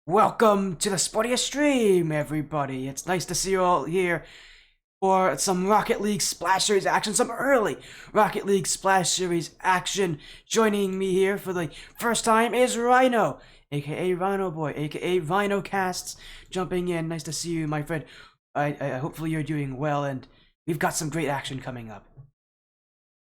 Welcome to the Sportiest stream, everybody. It's nice to see you all here for some Rocket League Splash Series action, some early Rocket League Splash Series action. Joining me here for the first time is Rhino, aka Rhino Boy, aka Rhino Casts, jumping in. Nice to see you, my friend. I hopefully you're doing well, and we've got some great action coming up.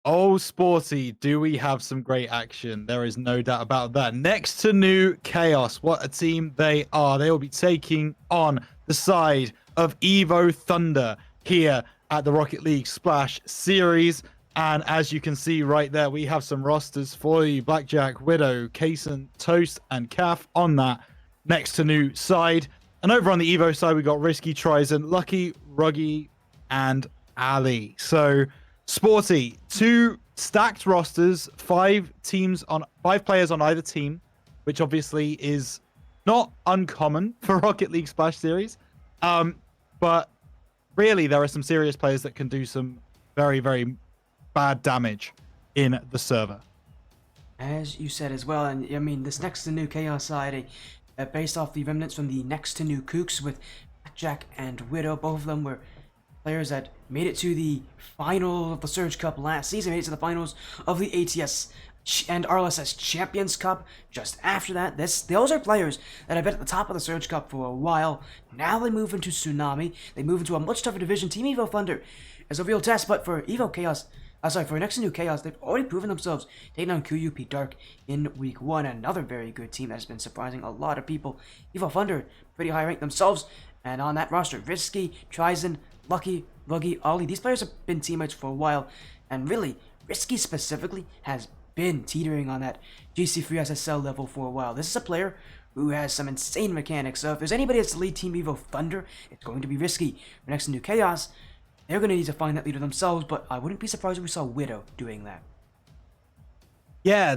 Oh, Sporty, do we have some great action? There is no doubt about that. Next2Nu Chaos, what a team they are. They will be taking on the side of Evo Thunder here at the Rocket League Splash Series. And as you can see right there, we have some rosters for you. Blackjack, Widow, Kason, Toast, and Calf on that Next2Nu side. And over on the Evo side, we got Risky, Trizon, Lucky, Ruggy, and Ali. So Sporty, two stacked rosters, five players on either team, which obviously is not uncommon for Rocket League Splash Series. But really, there are some serious players that can do some very, very bad damage in the server. As you said as well, and I mean, this Next2Nu Chaos side, based off the remnants from the Next2Nu Kooks with Blackjack and Widow, both of them were players that made it to the final of the Surge Cup last season, made it to the finals of the ATS and RLSS Champions Cup. Just after that, those are players that have been at the top of the Surge Cup for a while. Now they move into Tsunami. They move into a much tougher division. Team Evo Thunder is a real test, but for Evo Chaos, for Next2Nu Chaos, they've already proven themselves, taking on QUP Dark in Week 1. Another very good team that has been surprising a lot of people. Evo Thunder, pretty high ranked themselves, and on that roster, Risky, Trizon, Lucky, Ruggy, Ollie. These players have been teammates for a while, and really, Risky specifically has been teetering on that GC3 SSL level for a while. This is a player who has some insane mechanics, so if there's anybody that's the lead Team Evo Thunder, it's going to be Risky. For Next2Nu Chaos, they're going to need to find that leader themselves, but I wouldn't be surprised if we saw Widow doing that. Yeah,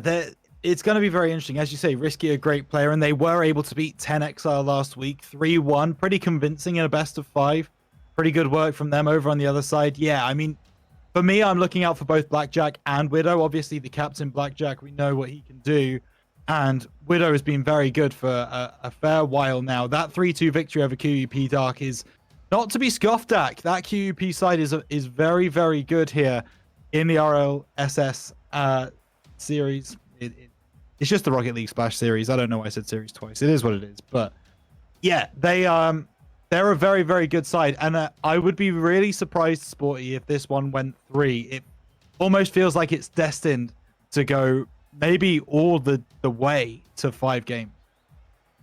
it's going to be very interesting. As you say, Risky, a great player, and they were able to beat 10 Exile last week, 3-1, pretty convincing in a best of 5. Pretty good work from them over on the other side. Yeah, I mean, for me, I'm looking out for both Blackjack and Widow. Obviously, the captain, Blackjack, we know what he can do. And Widow has been very good for a fair while now. That 3-2 victory over QUP Dark is not to be scoffed at. That QUP side is very, very good here in the RLSS series. It's just the Rocket League Splash series. I don't know why I said series twice. It is what it is. But yeah, they're a very, very good side, and I would be really surprised, Sporty, if this one went 3. It almost feels like it's destined to go maybe all the way to 5 games.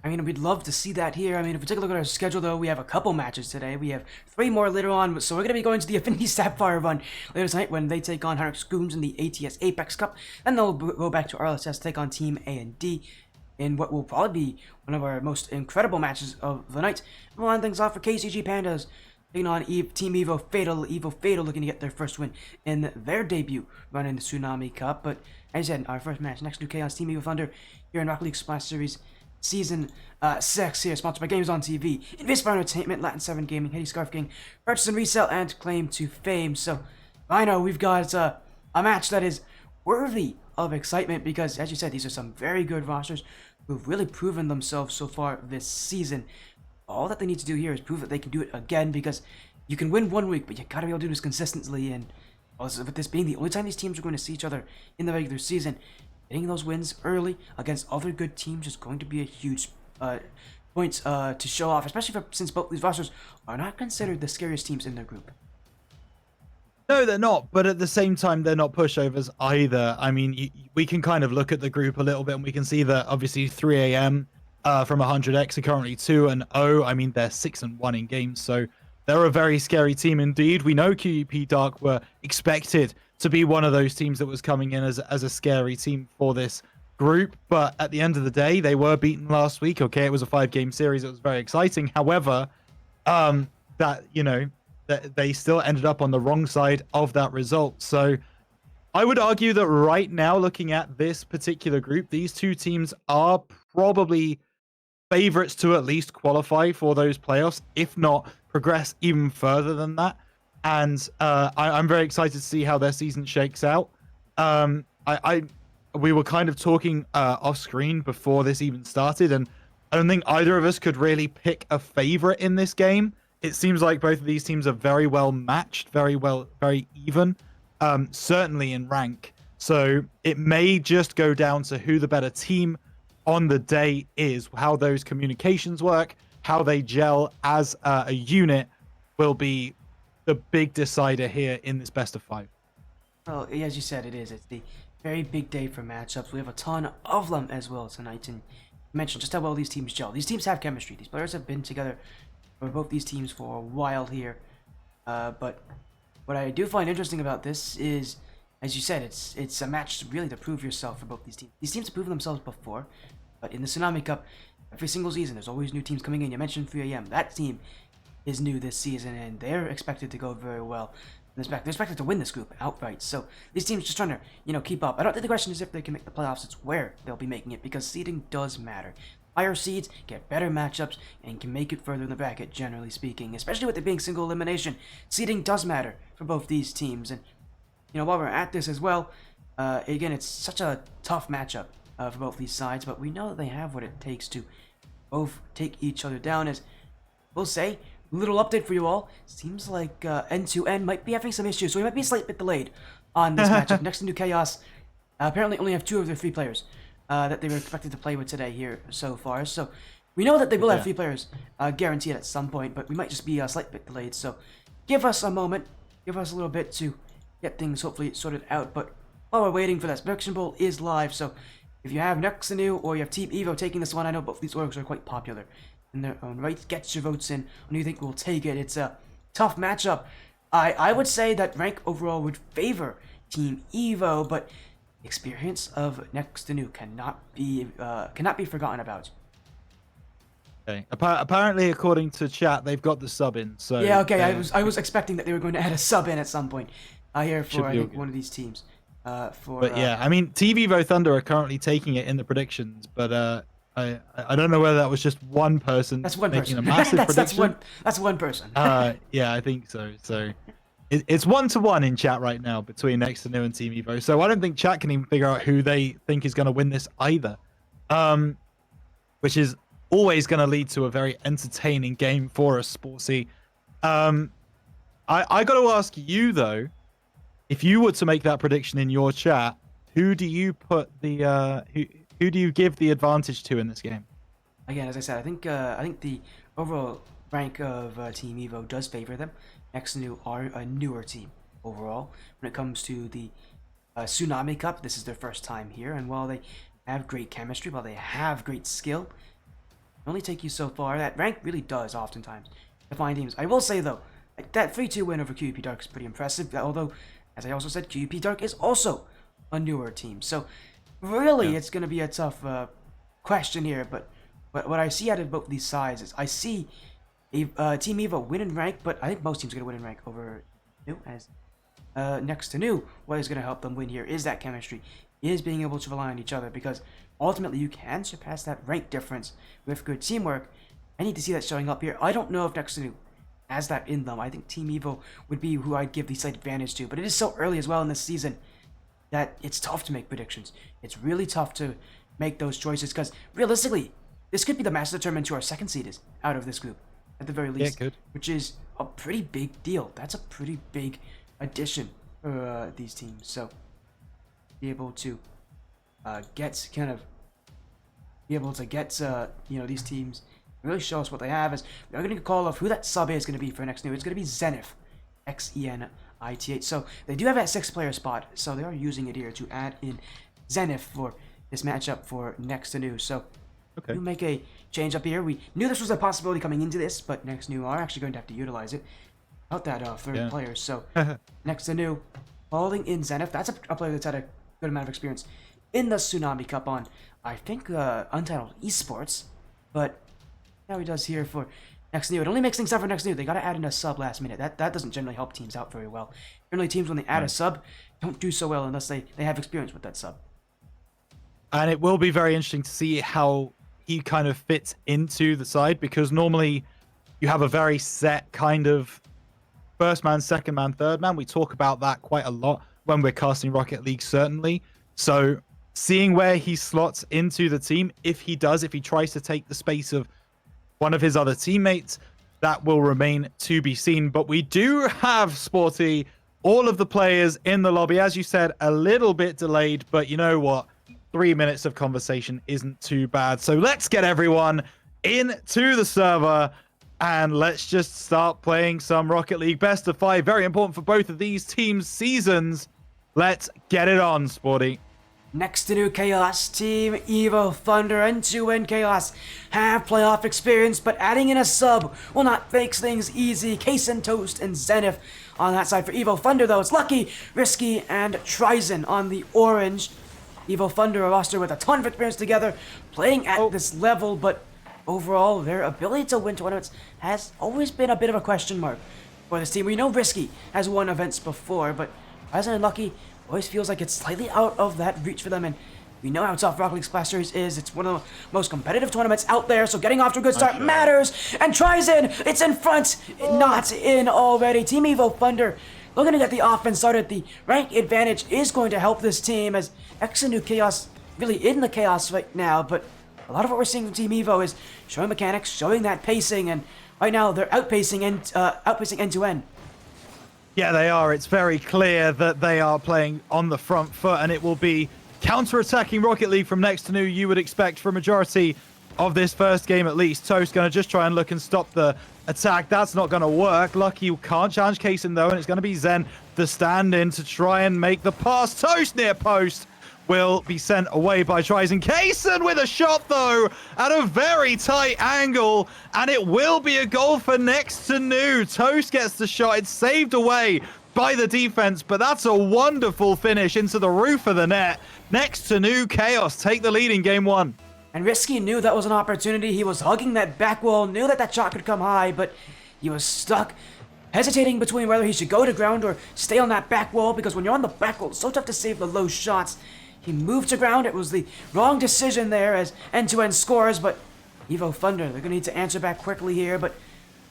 I mean, we'd love to see that here. I mean, if we take a look at our schedule, though, we have a couple matches today. We have 3 more later on, so we're going to be going to the Affinity Sapphire run later tonight when they take on Harix Goons in the ATS Apex Cup. Then they'll go back to RLSS, take on Team A&D in what will probably be one of our most incredible matches of the night. We'll line things off for KCG Pandas, taking on Team Evo Fatal. Evo Fatal looking to get their first win in their debut run in the Tsunami Cup. But as I said, our first match, Next2Nu Chaos, Team Evo Thunder, here in Rocket League Splash Series Season 6 here, sponsored by Games on TV, Invispire Entertainment, Latin 7 Gaming, Hedy Scarf King, purchase and resell, and claim to fame. So, I know we've got a match that is worthy of excitement because, as you said, these are some very good rosters who've really proven themselves so far this season. All that they need to do here is prove that they can do it again, because you can win one week, but you gotta be able to do this consistently. And also, with this being the only time these teams are going to see each other in the regular season, getting those wins early against other good teams is going to be a huge point to show off, especially since both these rosters are not considered the scariest teams in their group. No, they're not, but at the same time, they're not pushovers either. I mean, we can kind of look at the group a little bit, and we can see that obviously 3AM from 100X are currently 2-0. I mean, they're 6-1 in games, so they're a very scary team indeed. We know QUP Dark were expected to be one of those teams that was coming in as a scary team for this group, but at the end of the day, they were beaten last week. Okay, it was a 5-game series. It was very exciting. However, they still ended up on the wrong side of that result. So I would argue that right now, looking at this particular group, these two teams are probably favorites to at least qualify for those playoffs, if not progress even further than that. And I'm very excited to see how their season shakes out. We were kind of talking off screen before this even started, and I don't think either of us could really pick a favorite in this game. It seems like both of these teams are very well matched, very even, certainly in rank. So it may just go down to who the better team on the day is, how those communications work, how they gel as a unit will be the big decider here in this best of 5. Well, as you said, it is. It's the very big day for matchups. We have a ton of them as well tonight, and you mentioned just how well these teams gel. These teams have chemistry. These players have been together for both these teams for a while here. But what I do find interesting about this is, as you said, it's a match really to prove yourself for both these teams. These teams have proven themselves before, but in the Tsunami Cup, every single season, there's always new teams coming in. You mentioned 3AM. That team is new this season, and they're expected to go very well. They're expected to win this group outright. So these teams just trying to, keep up. I don't think the question is if they can make the playoffs. It's where they'll be making it, because seeding does matter. Higher seeds get better matchups and can make it further in the bracket, generally speaking. Especially with it being single elimination, seeding does matter for both these teams. And while we're at this as well, again, it's such a tough matchup for both these sides. But we know that they have what it takes to both take each other down. As we'll say, little update for you all. Seems like N2N might be having some issues, so we might be a slight bit delayed on this matchup. Next2Nu Chaos apparently only have 2 of their 3 players that they were expected to play with today here so far. So we know that they will have 3 players guaranteed at some point, but we might just be a slight bit delayed. So give us a moment, give us a little bit to get things hopefully sorted out. But while we're waiting for that, Prediction Bowl is live. So if you have Next2Nu or you have Team Evo taking this one, I know both these orgs are quite popular in their own right. Get your votes in on who you think will take it. It's a tough matchup. I would say that rank overall would favor Team Evo, but experience of Next2Nu cannot be forgotten about. Okay. Apparently, according to chat, they've got the sub in. So yeah, okay. I was expecting that they were going to add a sub in at some point. Here for I think one of these teams. But yeah, I mean, Team Evo Thunder are currently taking it in the predictions, but I don't know whether that was just one person. That's one making person. A massive prediction. That's one person. Yeah, I think so. So it's 1-1 in chat right now between Next2Nu and Team Evo. So I don't think chat can even figure out who they think is going to win this either. Which is always going to lead to a very entertaining game for us, Sportsy. I got to ask you though, if you were to make that prediction in your chat, who do you put the who do you give the advantage to in this game? Again, as I said, I think the overall rank of Team Evo does favor them. Next2Nu are a newer team overall. When it comes to the Tsunami Cup, this is their first time here, and while they have great chemistry, while they have great skill, it only take you so far. That rank really does oftentimes define teams. I will say though, like that 3-2 win over QEP Dark is pretty impressive. Although, as I also said, QEP Dark is also a newer team. So really, it's going to be a tough question here. But what I see out of both these sides is I see Team Evo win in rank, but I think most teams are going to win in rank over New as Next2Nu. What is going to help them win here is that chemistry, is being able to rely on each other, because ultimately you can surpass that rank difference with good teamwork. I need to see that showing up here. I don't know if Next2Nu has that in them. I think Team Evo would be who I'd give the slight advantage to, but it is so early as well in this season that it's tough to make predictions. It's really tough to make those choices, because realistically, this could be the match that determines who our second seed is out of this group, at the very least, which is a pretty big deal. That's a pretty big addition for these teams. So, be able to get these teams really show us what they have. Is we're going to call off who that sub is going to be for Next2Nu. It's going to be Zenith, XENITH. So they do have that 6-player spot, so they are using it here to add in Zenith for this matchup for Next2Nu. So we make a change up here. We knew this was a possibility coming into this, but Next2Nu are actually going to have to utilize it without that third player. So Next2Nu calling in Zenith. That's a player that's had a good amount of experience in the Tsunami Cup on, I think, Untitled Esports, but now he does here for Next2Nu. It only makes things tough for Next2Nu. They got to add in a sub last minute. That doesn't generally help teams out very well. Generally, teams, when they add a sub, don't do so well unless they have experience with that sub. And it will be very interesting to see how he kind of fits into the side, because normally you have a very set kind of first man, second man, third man. We talk about that quite a lot when we're casting Rocket League, certainly. So seeing where he slots into the team. If he tries to take the space of one of his other teammates, that will remain to be seen. But we do have, Sporty, all of the players in the lobby. As you said, a little bit delayed, but you know what? 3 minutes of conversation isn't too bad. So let's get everyone into the server and let's just start playing some Rocket League Best of 5. Very important for both of these teams' seasons. Let's get it on, Sporty. Next2Nu Chaos, Team Evo Thunder, and N2N Chaos have playoff experience, but adding in a sub will not make things easy. Kason, Toast, and Zenith on that side. For Evo Thunder, though, it's Lucky, Risky, and Tryzen on the orange. Evo Thunder, a roster with a ton of experience together, playing at this level, but overall, their ability to win tournaments has always been a bit of a question mark for this team. We know Risky has won events before, but Tryzen and Lucky always feels like it's slightly out of that reach for them, and we know how tough Rocket League Splash Series is. It's one of the most competitive tournaments out there, so getting off to a good start matters. And Tryzen, it's in front, not in already. Team Evo Thunder looking to get the offense started. The rank advantage is going to help this team, as Next2Nu Chaos really in the chaos right now, but a lot of what we're seeing from Team Evo is showing mechanics, showing that pacing, and right now they're outpacing N2N. Yeah, they are. It's very clear that they are playing on the front foot, and it will be counter-attacking Rocket League from Next2Nu, you would expect, for a majority of this first game at least. Toast going to just try and look and stop the attack. That's not going to work. Lucky can't challenge Kason, though, and it's going to be Zen, the stand-in, to try and make the pass. Toast near post will be sent away by Tryzen. Kason with a shot, though, at a very tight angle, and it will be a goal for Next2Nu. Toast gets the shot. It's saved away by the defense, but that's a wonderful finish into the roof of the net. Next2Nu Chaos take the lead in game one. And Risky knew that was an opportunity. He was hugging that back wall, knew that that shot could come high, but he was stuck, hesitating between whether he should go to ground or stay on that back wall, because when you're on the back wall, it's so tough to save the low shots. He moved to ground. It was the wrong decision there as N2N scores, but Evo Thunder, they're going to need to answer back quickly here, but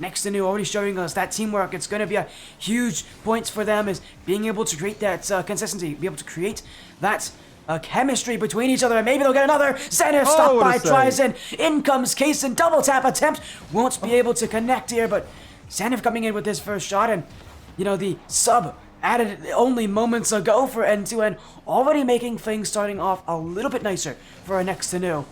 Next2Nu already showing us that teamwork. It's going to be a huge point for them, is being able to create that consistency, be able to create that chemistry between each other, and maybe they'll get another. Zenith stopped by Tryzen. In comes Kason, double tap attempt. Won't be able to connect here, but Zenith coming in with his first shot, and you know, the sub added only moments ago for N2N, already making things starting off a little bit nicer for Next2Nu.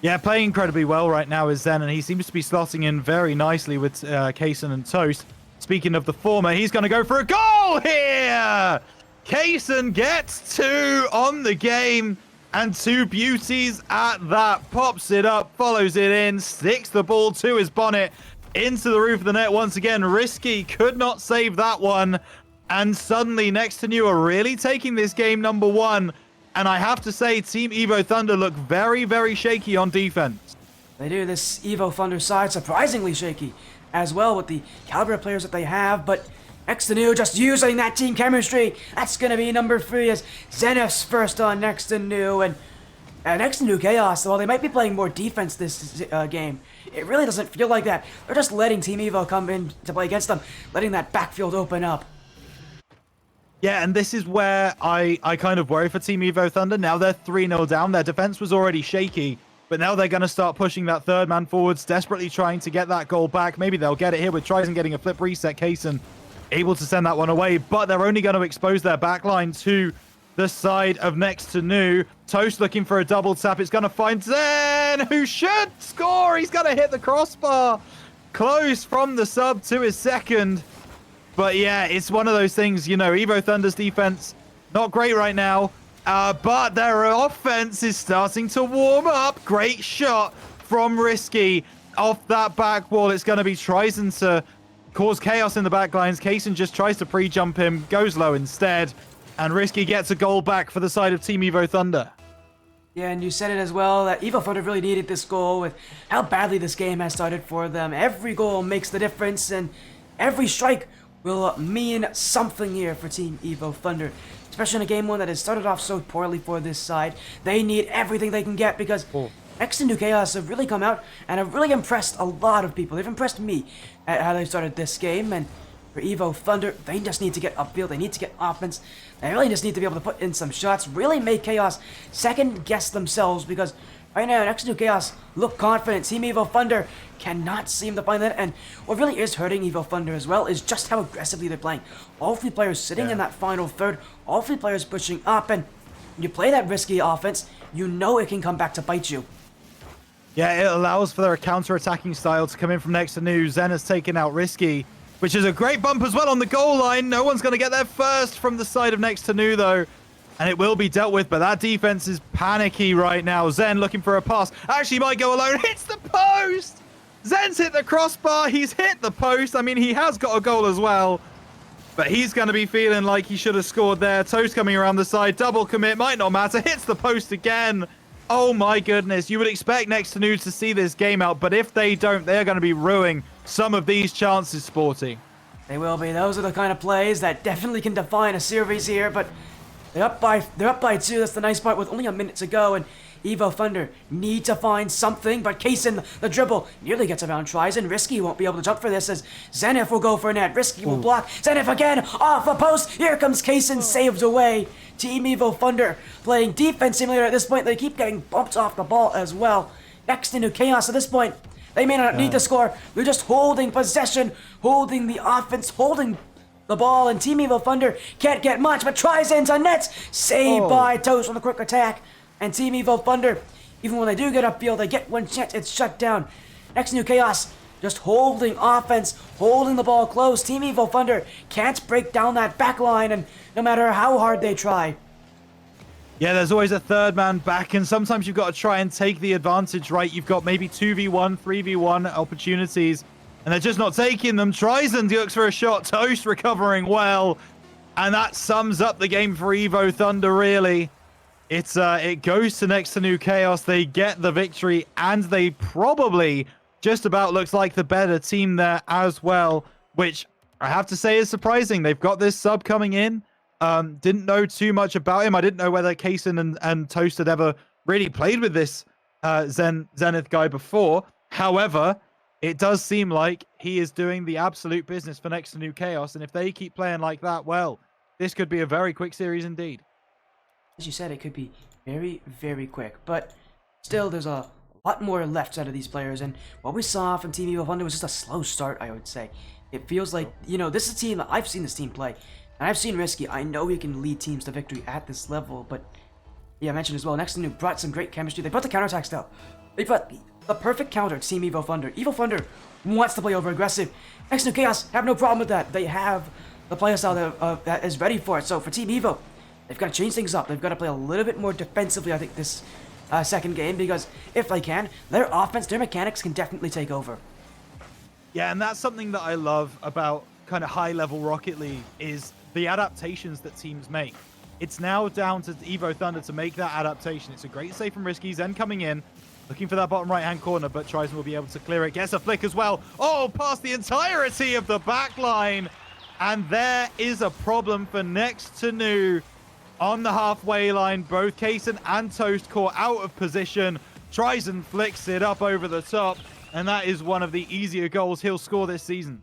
Yeah, playing incredibly well right now is Zen, and he seems to be slotting in very nicely with Kason and Toast. Speaking of the former, he's going to go for a goal here! Kason gets 2 on the game, and 2 beauties at that. Pops it up, follows it in, sticks the ball to his bonnet, into the roof of the net once again. Risky could not save that one, and suddenly Next2Nu are really taking this game number 1. And I have to say, Team Evo Thunder look very, very shaky on defense. They do. This Evo Thunder side surprisingly shaky as well with the caliber of players that they have, but Next2Nu just using that team chemistry. That's going to be number 3 as Zenith's first on Next2Nu, and Next2Nu Chaos, while they might be playing more defense this game, it really doesn't feel like that. They're just letting Team Evo come in to play against them, letting that backfield open up. Yeah, and this is where I kind of worry for Team Evo Thunder. Now they're 3-0 down. Their defense was already shaky, but now they're going to start pushing that third man forwards, desperately trying to get that goal back. Maybe they'll get it here with Tryzen getting a flip reset. Kason able to send that one away, but they're only going to expose their backline to the side of Next2Nu. Toast looking for a double tap. It's going to find Zen, who should score. He's going to hit the crossbar. Close from the sub to his second. But yeah, it's one of those things, you know, Evo Thunder's defense, not great right now, but their offense is starting to warm up. Great shot from Risky off that back wall. It's going to be Tryzen to cause chaos in the back lines. Kason just tries to pre-jump him, goes low instead, and Risky gets a goal back for the side of Team Evo Thunder. Yeah, and you said it as well, that Evo Thunder really needed this goal with how badly this game has started for them. Every goal makes the difference, and every strike will mean something here for Team Evo Thunder, especially in a game one that has started off so poorly for this side. They need everything they can get, because Next2Nu Chaos have really come out and have really impressed a lot of people. They've impressed me at how they started this game, and For Evo Thunder, they just need to get upfield. They need to get offense. They really just need to be able to put in some shots. Really make Chaos second guess themselves because right now, Next2Nu Chaos look confident. Team Evo Thunder cannot seem to find that. And what really is hurting Evo Thunder as well is just how aggressively they're playing. All three players sitting in that final third. All three players pushing up. And when you play that risky offense, you know it can come back to bite you. Yeah, it allows for their counter-attacking style to come in from Next2Nu. Zen has taken out Risky, which is a great bump as well on the goal line. No one's going to get there first from the side of Next2Nu, though. And it will be dealt with, but that defense is panicky right now. Zen looking for a pass. Actually might go alone. Hits the post! Zen's hit the crossbar. He's hit the post. I mean, he has got a goal as well. But he's going to be feeling like he should have scored there. Toast coming around the side. Double commit. Might not matter. Hits the post again. Oh my goodness. You would expect Next2Nu to see this game out, but if they don't, they're going to be ruining some of these chances, Sporty. They will be. Those are the kind of plays that definitely can define a series here, but they're up by 2. That's the nice part with only a minute to go, and Evo Thunder need to find something, but Kaysen, the dribble, nearly gets around Tryson. Risky won't be able to jump for this as Zenith will go for a net. Risky will block. Zenith again, off a post. Here comes Kaysen, saved away. Team Evo Thunder playing defense simulator at this point. They keep getting bumped off the ball as well. Next2Nu Chaos at this point. They may not need to score. They're just holding possession, holding the offense, holding the ball, and Team Evo Thunder can't get much, but tries into nets. Saved by Toast on the quick attack. And Team Evo Thunder, even when they do get upfield, they get one chance, it's shut down. Next2Nu Chaos just holding offense, holding the ball close. Team Evo Thunder can't break down that back line, and no matter how hard they try. Yeah, there's always a third man back, and sometimes you've got to try and take the advantage, right? You've got maybe 2v1, 3v1 opportunities, and they're just not taking them. Tryson looks for a shot. Toast recovering well, and that sums up the game for Evo Thunder, really. It goes to Next2Nu Chaos. They get the victory, and they probably just about looks like the better team there as well, which I have to say is surprising. They've got this sub coming in. Didn't know too much about him. I didn't know whether Kaysen and Toast had ever really played with this Zenith guy before. However, it does seem like he is doing the absolute business for Next2Nu Chaos, and if they keep playing like that, well, this could be a very quick series indeed. As you said, it could be very, very quick, but still there's a lot more left out of these players, and what we saw from Team Evo Thunder was just a slow start, I would say. It feels like, you know, this is a team that I've seen this team play, and I've seen Risky. I know he can lead teams to victory at this level, but yeah, I mentioned as well, Next2Nu brought some great chemistry. They brought the counterattack style. They brought the perfect counter to Team Evo Thunder. Evo Thunder wants to play over aggressive. Next2Nu Chaos have no problem with that. They have the playstyle that is ready for it. So for Team Evo, they've got to change things up. They've got to play a little bit more defensively, I think, this second game, because if they can, their offense, their mechanics can definitely take over. Yeah, and that's something that I love about kind of high-level Rocket League is the adaptations that teams make. It's now down to Evo Thunder to make that adaptation. It's a great save from Risky. Zen coming in, looking for that bottom right-hand corner, but Tryson will be able to clear it. Gets a flick as well. Oh, past the entirety of the back line. And there is a problem for Next2Nu. On the halfway line, both Kaysen and Toast caught out of position. Tryson flicks it up over the top, and that is one of the easier goals he'll score this season.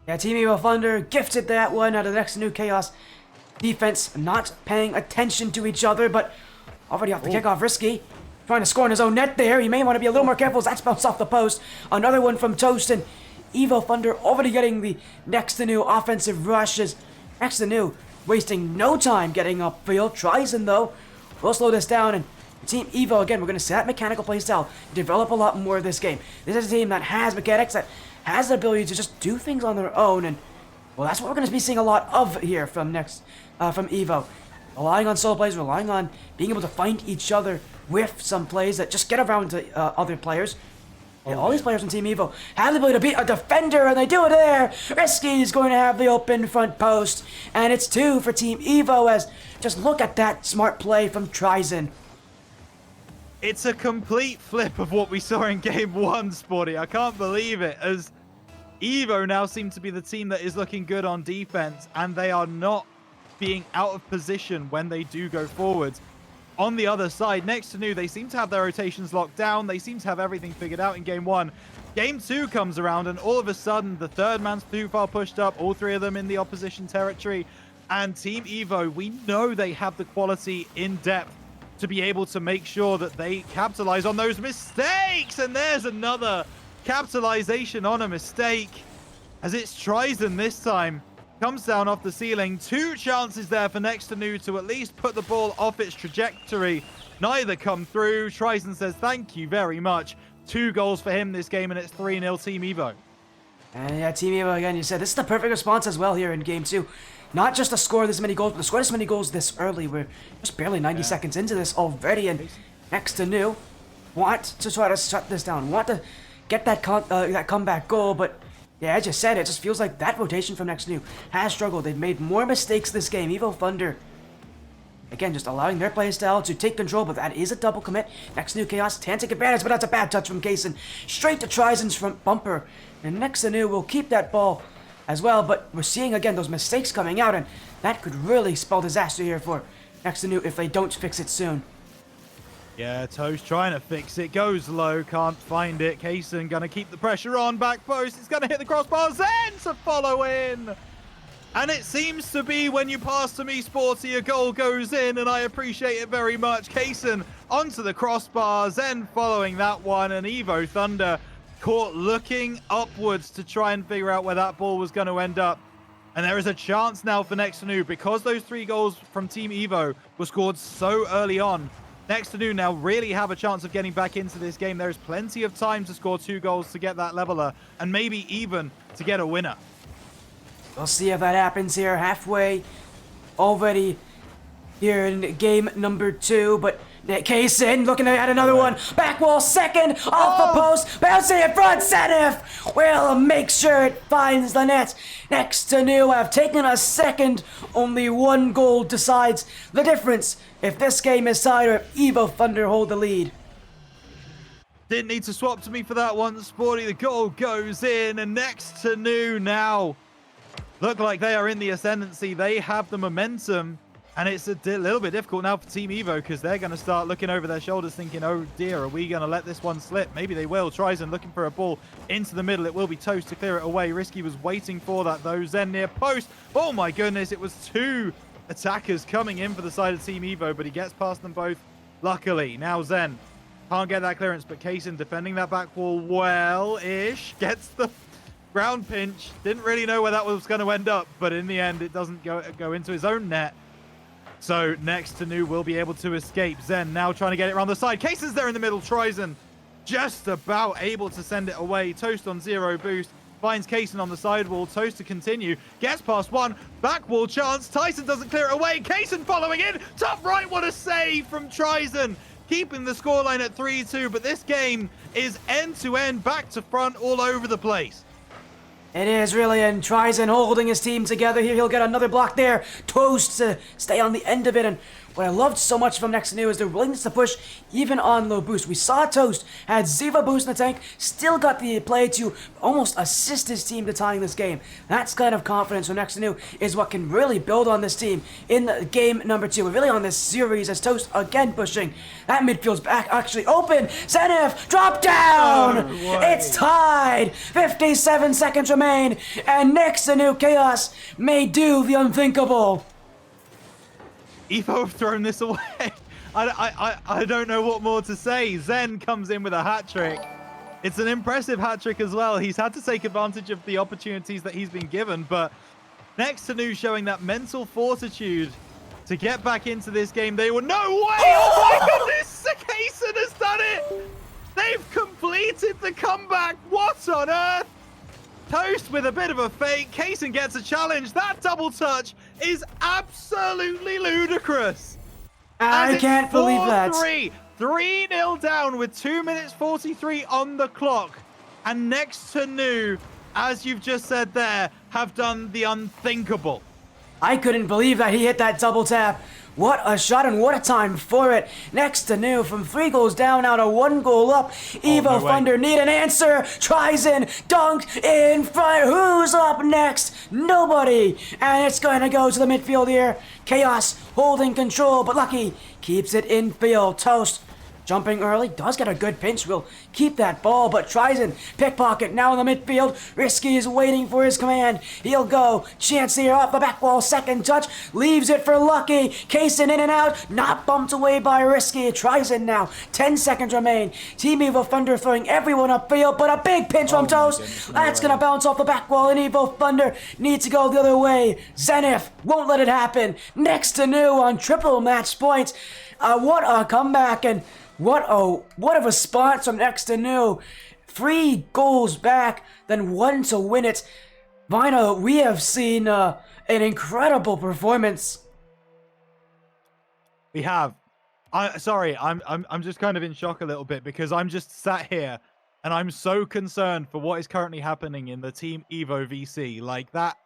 Yeah, Team Evo Thunder gifted that one out of the Next2Nu Chaos. Defense not paying attention to each other, but already off the kickoff. Risky trying to score in his own net there. You may want to be a little more careful as that's bounced off the post. Another one from Toast, and Evo Thunder already getting the Next2Nu offensive rushes. Next2Nu wasting no time getting upfield. Tryson, though, will slow this down, and Team Evo, again, we're going to see that mechanical playstyle develop a lot more of this game. This is a team that has mechanics, that has the ability to just do things on their own, and, well, that's what we're going to be seeing a lot of here from Evo. Relying on solo plays, relying on being able to find each other with some plays that just get around to other players. Yeah, all these players on Team Evo have the ability to beat a defender, and they do it there. Risky is going to have the open front post, and it's 2 for Team Evo as just look at that smart play from Tryson. It's a complete flip of what we saw in Game 1, Sporty. I can't believe it, as Evo now seem to be the team that is looking good on defense, and they are not being out of position when they do go forwards. On the other side, Next2Nu, they seem to have their rotations locked down. They seem to have everything figured out in Game 1. Game 2 comes around, and all of a sudden, the third man's too far pushed up, all three of them in the opposition territory. And Team Evo, we know they have the quality in depth to be able to make sure that they capitalize on those mistakes. And there's another capitalization on a mistake, as it's Tryson this time. Comes down off the ceiling. 2 chances there for Next2Nu to at least put the ball off its trajectory. Neither come through. Tryson says thank you very much. 2 goals for him this game, and it's 3-0 Team Evo. And yeah, Team Evo, again, you said this is the perfect response as well here in Game 2. Not just to score this many goals, but to score this many goals this early. We're just barely 90 seconds into this already, and Next2Nu want to try to shut this down, want to get that comeback goal, but yeah, I just said it just feels like that rotation from Next2Nu has struggled. They've made more mistakes this game. Evo Thunder, again, just allowing their playstyle to take control, but that is a double commit. Next2Nu Chaos can take advantage, but that's a bad touch from Kaysen. Straight to Tryson's front bumper, and Next2Nu will keep that ball as well, but we're seeing again those mistakes coming out, and that could really spell disaster here for Next2Nu if they don't fix it soon. Yeah, Toast trying to fix it, goes low, can't find it. Kaysen gonna keep the pressure on, back post, it's gonna hit the crossbar, Zen to follow in! And it seems to be when you pass to me, Sporty, a goal goes in, and I appreciate it very much. Kaysen onto the crossbar, Zen following that one, and Evo Thunder caught looking upwards to try and figure out where that ball was going to end up. And there is a chance now for Next2Nu, because those 3 goals from Team Evo were scored so early on. Next2Nu now really have a chance of getting back into this game. There is plenty of time to score 2 goals to get that leveler, and maybe even to get a winner. We'll see if that happens here. Halfway already here in game number 2, but Kaysen looking to add another one. Back wall second off the post. Bouncing in front. Senef will make sure it finds the net. Next2Nu have taken a second. Only 1 goal decides the difference if this game is tied or if Evo Thunder hold the lead. Didn't need to swap to me for that one, Sporty. The goal goes in, and Next2Nu now look like they are in the ascendancy. They have the momentum. And it's a little bit difficult now for Team Evo, because they're going to start looking over their shoulders thinking, oh dear, are we going to let this one slip? Maybe they will. Tryson looking for a ball into the middle. It will be Toast to clear it away. Risky was waiting for that though. Zen near post. Oh my goodness, it was 2 attackers coming in for the side of Team Evo, but he gets past them both. Luckily, now Zen can't get that clearance, but Kaysen defending that back wall well-ish. Gets the ground pinch. Didn't really know where that was going to end up, but in the end, it doesn't go into his own net. So Next2Nu will be able to escape. Zen now trying to get it around the side. Kaysen's there in the middle. Tryson just about able to send it away. Toast on 0 boost. Finds Kaysen on the sidewall. Toast to continue. Gets past 1. Back wall chance. Tyson doesn't clear it away. Kaysen following in. Top right. What a save from Tryson. Keeping the scoreline at 3-2. But this game is end-to-end, back to front, all over the place. It is really, and Tryson holding his team together here. He'll get another block there. Toast to stay on the end of it, and what I loved so much from Next2Nu is their willingness to push even on low boost. We saw Toast had 0 boost in the tank, still got the play to almost assist his team to tying this game. That's kind of confidence from Next2Nu is what can really build on this team in the game number 2. We're really on this series as Toast again pushing. That midfield's back actually open. Senef drop down. It's tied. 57 seconds remain, and Next2Nu Chaos may do the unthinkable. Evo have thrown this away. I don't know what more to say. Zen comes in with a hat-trick. It's an impressive hat-trick as well. He's had to take advantage of the opportunities that he's been given, but Next2Nu showing that mental fortitude to get back into this game. They were, no way! Oh my goodness! Kaysen has done it! They've completed the comeback! What on earth? Toast with a bit of a fake. Kaysen gets a challenge. That double touch is absolutely ludicrous. I can't believe that. 3-0 down with 2 minutes 43 on the clock. And Next2Nu, as you've just said there, have done the unthinkable. I couldn't believe that he hit that double tap. What a shot and what a time for it. Next2Nu from 3 goals down now to 1 goal up. Evo Thunder need an answer. Tryson dunked in front. Who's up next? Nobody. And it's going to go to the midfield here. Chaos holding control, but Lucky keeps it in field. Toast jumping early, does get a good pinch, will keep that ball, but Tryson, pickpocket now in the midfield. Risky is waiting for his command. He'll go. Chance here off the back wall, second touch, leaves it for Lucky. Kaysen in and out, not bumped away by Risky. Tryson now, 10 seconds remain. Team Evo Thunder throwing everyone upfield, but a big pinch from Toast. That's gonna bounce off the back wall, and Evo Thunder needs to go the other way. Zenith won't let it happen. Next2Nu on triple match points. What a comeback, and what a response from Next2Nu. 3 goals back, then 1 to win it. Vino, we have seen an incredible performance. We have. I'm just kind of in shock a little bit because I'm just sat here and I'm so concerned for what is currently happening in the Team Evo VC. Like, that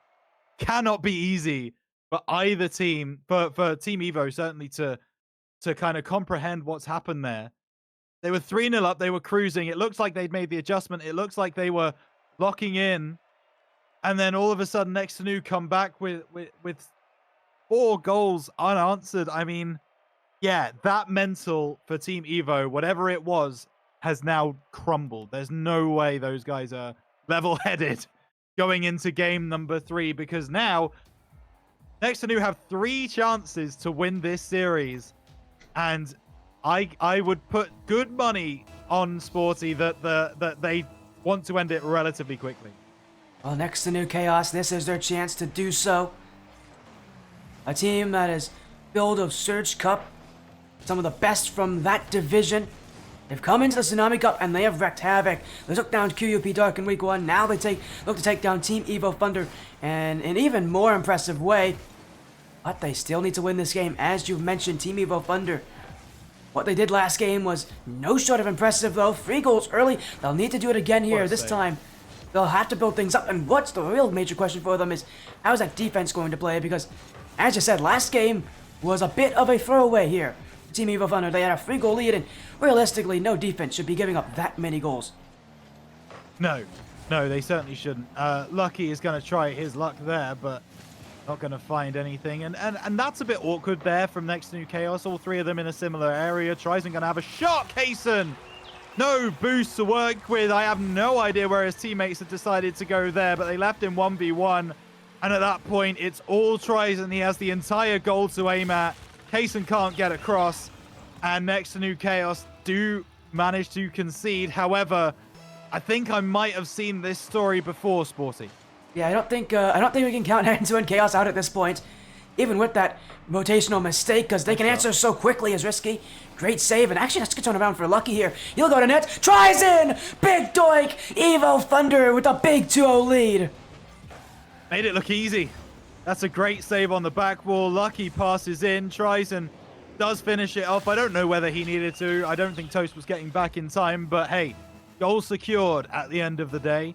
cannot be easy for either team, for Team Evo certainly to kind of comprehend what's happened there. They were 3-0 up, they were cruising. It looks like they'd made the adjustment. It looks like they were locking in. And then all of a sudden, Next2Nu come back with 4 goals unanswered. I mean, yeah, that mental for Team Evo, whatever it was, has now crumbled. There's no way those guys are level-headed going into game number 3, because now Next2Nu have 3 chances to win this series, and I would put good money on Sporty that they want to end it relatively quickly. Well, Next2Nu Chaos, this is their chance to do so. A team that is filled of Surge Cup, some of the best from that division. They've come into the Tsunami Cup and they have wreaked havoc. They took down QUP Dark in week 1. Now they look to take down Team Evo Thunder in an even more impressive way. But they still need to win this game. As you've mentioned, Team Evo Thunder, what they did last game was no short of impressive though. 3 goals early. They'll need to do it again here. This time, they'll have to build things up. And what's the real major question for them is, how is that defense going to play? Because, as you said, last game was a bit of a throwaway here. Team Evo Thunder, they had a 3-goal lead, and realistically, no defense should be giving up that many goals. No, they certainly shouldn't. Lucky is going to try his luck there, but not going to find anything. And that's a bit awkward there from Next2Nu Chaos. All 3 of them in a similar area. Tryson going to have a shot. Kaysen, no boost to work with. I have no idea where his teammates have decided to go there, but they left him 1v1. And at that point, it's all Tryson. He has the entire goal to aim at. Kaysen can't get across, and Next2Nu Chaos do manage to concede. However, I think I might have seen this story before, Sporty. Yeah, I don't think we can count Next2Nu Chaos out at this point, even with that rotational mistake, because they can answer so quickly as Risky. Great save, and actually that's a good turn around for Lucky here. He'll go to net, tries in, big doink, Evo Thunder with a big 2-0 lead. Made it look easy. That's a great save on the back wall. Lucky passes in. Tryson does finish it off. I don't know whether he needed to. I don't think Toast was getting back in time. But hey, goal secured at the end of the day.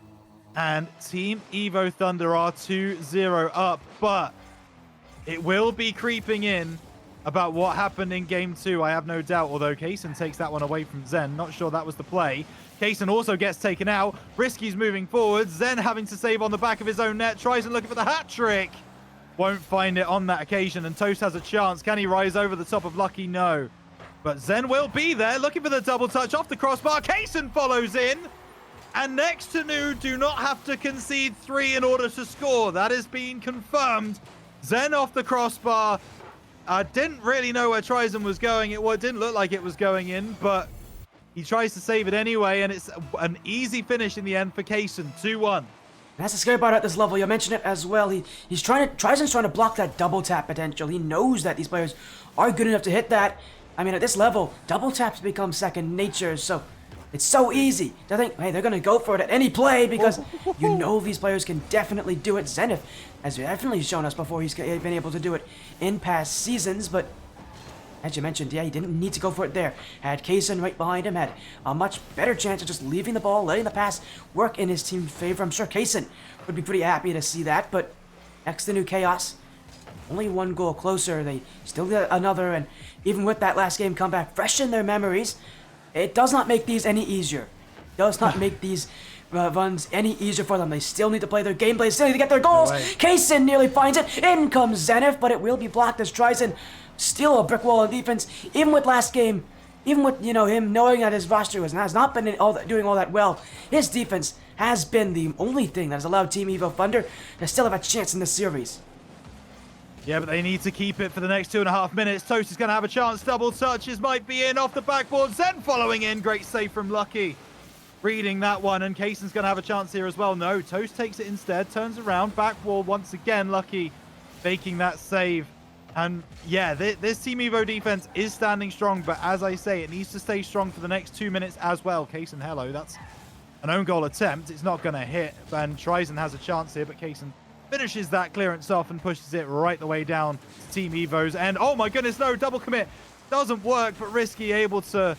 And Team Evo Thunder are 2-0 up. But it will be creeping in about what happened in game 2. I have no doubt. Although Kaysen takes that one away from Zen. Not sure that was the play. Kaysen also gets taken out. Risky's moving forward. Zen having to save on the back of his own net. Tryson looking for the hat trick. Won't find it on that occasion, and Toast has a chance. Can he rise over the top of Lucky? No. But Zen will be there, looking for the double touch off the crossbar. Kaysen follows in, and Next2Nu do not have to concede 3 in order to score. That has been confirmed. Zen off the crossbar. Didn't really know where Tryson was going. It didn't look like it was going in, but he tries to save it anyway, and it's an easy finish in the end for Kaysen. 2-1. That's the scary part at this level. You mentioned it as well. Tryson's trying to block that double tap potential. He knows that these players are good enough to hit that. I mean, at this level, double taps become second nature. So it's so easy to think, hey, they're going to go for it at any play because you know these players can definitely do it. Zenith has definitely shown us before he's been able to do it in past seasons, but as you mentioned, yeah, he didn't need to go for it there. Had Kaysen right behind him, had a much better chance of just leaving the ball, letting the pass work in his team's favor. I'm sure Kaysen would be pretty happy to see that, but Next2Nu Chaos, only 1 goal closer. They still get another, and even with that last game comeback fresh in their memories, it does not make these any easier. It does not make these runs any easier for them. They still need to play their gameplay, still need to get their goals. Kaysen nearly finds it. In comes Zenith, but it will be blocked as Tryson steal a brick wall on defense. Even with last game, even with, him knowing that his roster has not been doing all that well, his defense has been the only thing that has allowed Team Evo Thunder to still have a chance in this series. Yeah, but they need to keep it for the next 2.5 minutes. Toast is going to have a chance. Double touches might be in off the backboard. Zen following in. Great save from Lucky. Reading that one, and Kaysen's going to have a chance here as well. No, Toast takes it instead. Turns around. Back wall once again. Lucky making that save. And yeah, this Team Evo defense is standing strong, but as I say, it needs to stay strong for the next 2 minutes as well. Kaysen, hello. That's an own goal attempt. It's not going to hit, and Tryson has a chance here, but Kaysen finishes that clearance off and pushes it right the way down to Team Evo's end. Oh my goodness, no, double commit. Doesn't work, but Risky able to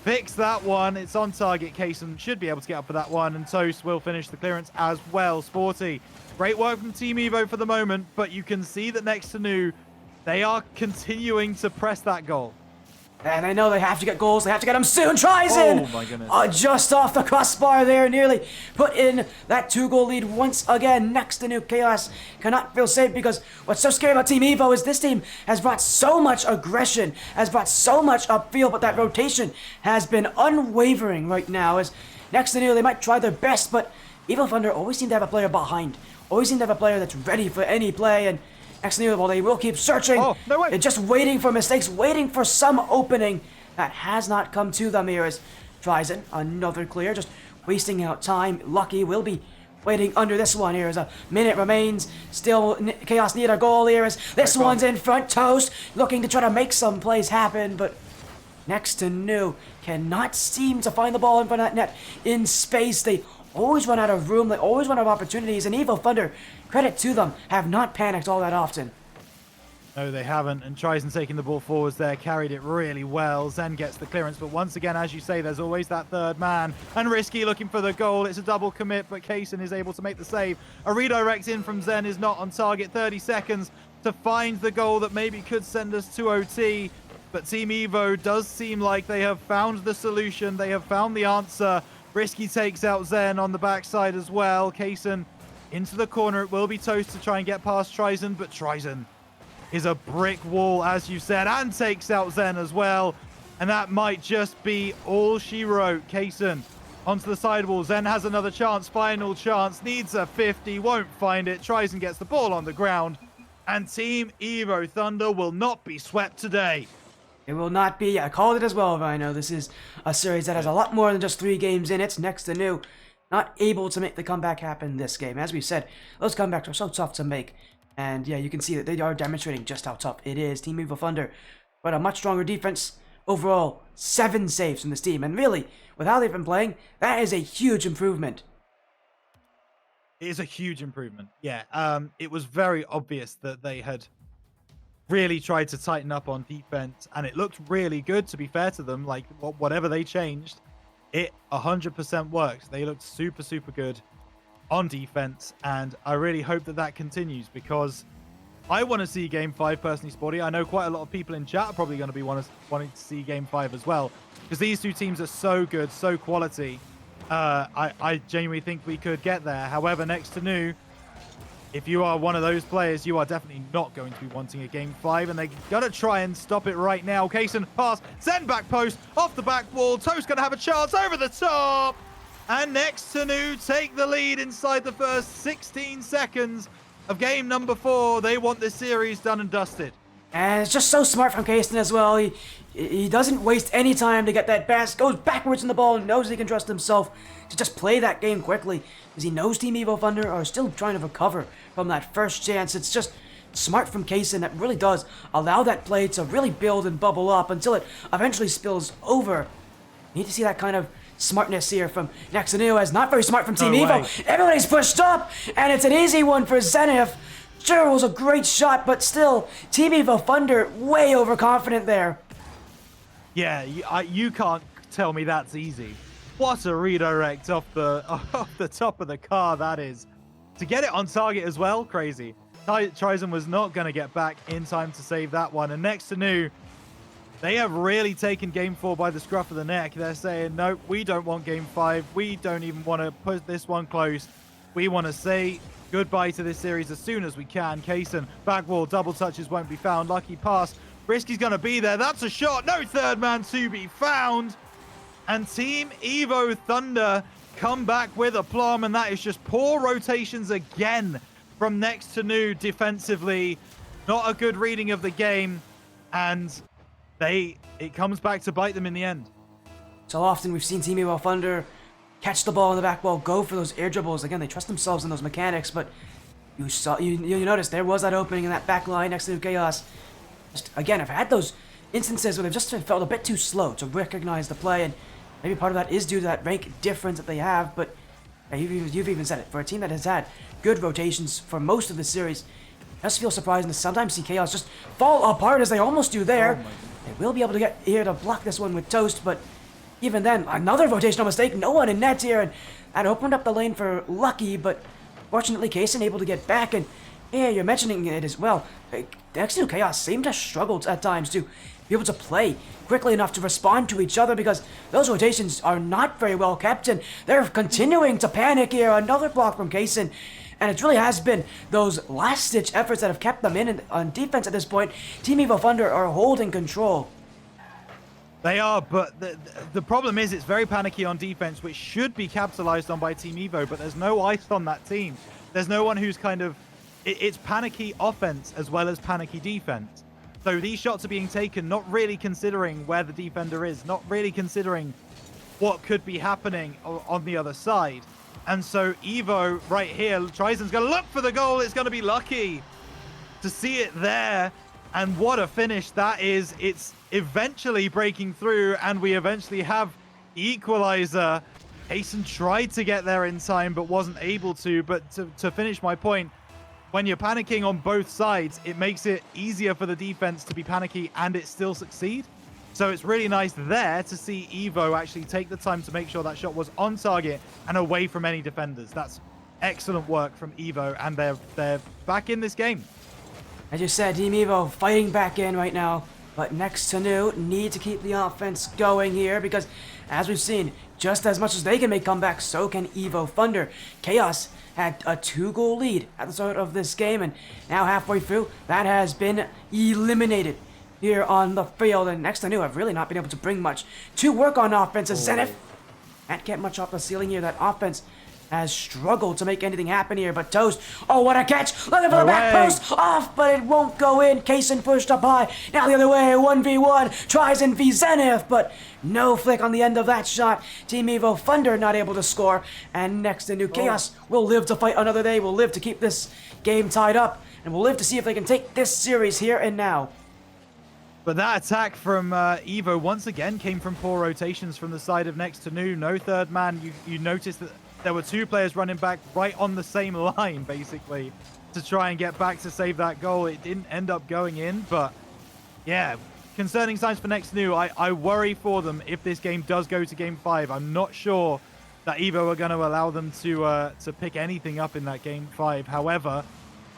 fix that one. It's on target. Kaysen should be able to get up for that one, and Toast will finish the clearance as well. Sporty. Great work from Team Evo for the moment, but you can see that Next2Nu, they are continuing to press that goal. And they know they have to get goals. They have to get them soon. Tries in. Oh my goodness. Just off the crossbar there. Nearly put in that 2-goal lead once again. Next2Nu Chaos cannot feel safe because what's so scary about Team Evo is this team has brought so much aggression, has brought so much upfield, but that rotation has been unwavering right now. As Next2Nu, they might try their best, but Evo Thunder always seem to have a player behind. Always seem to have a player that's ready for any play, and Next2Nu, well, they will keep searching. Oh, no way. They're just waiting for mistakes, waiting for some opening that has not come to them here as Tryson, another clear, just wasting out time. Lucky will be waiting under this one here as a minute remains. Still, Chaos need a goal here as this one's in front. Toast looking to try to make some plays happen, but Next2Nu cannot seem to find the ball in front of that net in space. They always run out of room. They always run out of opportunities. And Evo Thunder, credit to them, have not panicked all that often. No, they haven't. And Tryson taking the ball forwards there, carried it really well. Zen gets the clearance, but once again, as you say, there's always that third man. And Risky looking for the goal. It's a double commit, but Kaysen is able to make the save. A redirect in from Zen is not on target. 30 seconds to find the goal that maybe could send us to OT. But Team Evo does seem like they have found the solution. They have found the answer. Risky takes out Zen on the backside as well. Kaysen into the corner. It will be Toast to try and get past Tryson, but Tryson is a brick wall, as you said, and takes out Zen as well. And that might just be all she wrote. Kaysen onto the sidewall. Zen has another chance, final chance, needs a 50, won't find it. Tryson gets the ball on the ground, and Team Evo Thunder will not be swept today. It will not be. I called it as well, Rhino. This is a series that has a lot more than just 3 games in it. Next2Nu not able to make the comeback happen this game. As we said, those comebacks are so tough to make. And yeah, you can see that they are demonstrating just how tough it is. Team Evo Thunder, but a much stronger defense. Overall, 7 saves from this team. And really, with how they've been playing, that is a huge improvement. It is a huge improvement. Yeah, it was very obvious that they had really tried to tighten up on defense, and it looked really good, to be fair to them. Like, whatever they changed, it 100% worked. They looked super, super good on defense, and I really hope that that continues, because I want to see Game 5 personally, Sporty. I know quite a lot of people in chat are probably going to be wanting to see Game 5 as well, because these two teams are so good, so quality. I genuinely think we could get there. However, Next2Nu, if you are one of those players, you are definitely not going to be wanting a Game 5, and they're going to try and stop it right now. Kaysen pass, send back post, off the back wall. Toast going to have a chance over the top. And Next2Nu take the lead inside the first 16 seconds of game number 4. They want this series done and dusted. And it's just so smart from Kaysen as well. He doesn't waste any time to get that pass, goes backwards in the ball, and knows he can trust himself to just play that game quickly, because he knows Team Evo Thunder are still trying to recover from that first chance. It's just smart from Kaysen that really does allow that play to really build and bubble up until it eventually spills over. You need to see that kind of smartness here from Next2Nu, as not very smart from Team Evo. Everybody's pushed up, and it's an easy one for Zenith. Sure, it was a great shot, but still, Team Evo Thunder way overconfident there. Yeah, you can't tell me that's easy. What a redirect off the top of the car that is. To get it on target as well, crazy. Tryson was not going to get back in time to save that one. And Next2Nu, they have really taken Game 4 by the scruff of the neck. They're saying, nope, we don't want Game 5. We don't even want to put this one close. We want to say goodbye to this series as soon as we can. Kaysen, back wall, double touches won't be found. Lucky pass Risky's going to be there. That's a shot. No third man to be found. And Team Evo Thunder come back with aplomb, and that is just poor rotations again from Next2Nu defensively. Not a good reading of the game, and it comes back to bite them in the end. So often we've seen Team Evo Thunder catch the ball in the back wall, go for those air dribbles. Again, they trust themselves in those mechanics, but you noticed there was that opening in that back line next to Chaos. Just, again, I've had those instances where they've just felt a bit too slow to recognize the play, and maybe part of that is due to that rank difference that they have, but you've even said it. For a team that has had good rotations for most of the series, it does feel surprising to sometimes see Chaos just fall apart as they almost do there. They will be able to get here to block this one with Toast, but even then, another rotational mistake, no one in net here, and that opened up the lane for Lucky, but fortunately Kaysen able to get back, and yeah, you're mentioning it as well. Next2Nu Chaos seem to struggle at times to be able to play quickly enough to respond to each other because those rotations are not very well kept, and they're continuing to panic here. Another block from Kaysen, and it really has been those last-ditch efforts that have kept them in on defense at this point. Team Evo Thunder are holding control. They are, but the problem is it's very panicky on defense, which should be capitalized on by Team Evo, but there's no ice on that team. There's no one who's kind of... It's panicky offense as well as panicky defense. So these shots are being taken not really considering where the defender is, not really considering what could be happening on the other side. And so Evo right here, Trizen's going to look for the goal. It's going to be Lucky to see it there. And what a finish that is. It's eventually breaking through, and we eventually have the equalizer. Kaysen tried to get there in time, but wasn't able to. But to finish my point, when you're panicking on both sides, it makes it easier for the defense to be panicky and it still succeed. So it's really nice there to see Evo actually take the time to make sure that shot was on target and away from any defenders. That's excellent work from Evo, and they're back in this game. As you said, Team Evo fighting back in right now, but Next2Nu need to keep the offense going here because, as we've seen, just as much as they can make comebacks, so can Evo Thunder. Chaos had a 2-goal lead at the start of this game, and now halfway through, that has been eliminated here on the field, and Next2Nu have really not been able to bring much to work on offense. As Zenith can't get much off the ceiling here. That offense has struggled to make anything happen here, but Toast, oh, what a catch! Looking for the back post, off, but it won't go in. Kaysen pushed up high, now the other way, 1v1, tries in v Zenith, but no flick on the end of that shot. Team Evo Thunder not able to score, and Next2Nu Chaos will live to fight another day, will live to keep this game tied up, and will live to see if they can take this series here and now. But that attack from Evo once again came from poor rotations from the side of Next2Nu. No third man. You noticed that there were 2 players running back right on the same line, basically, to try and get back to save that goal. It didn't end up going in, but yeah, concerning signs for Next2Nu. I worry for them if this game does go to Game 5. I'm not sure that Evo are going to allow them to pick anything up in that Game 5. However,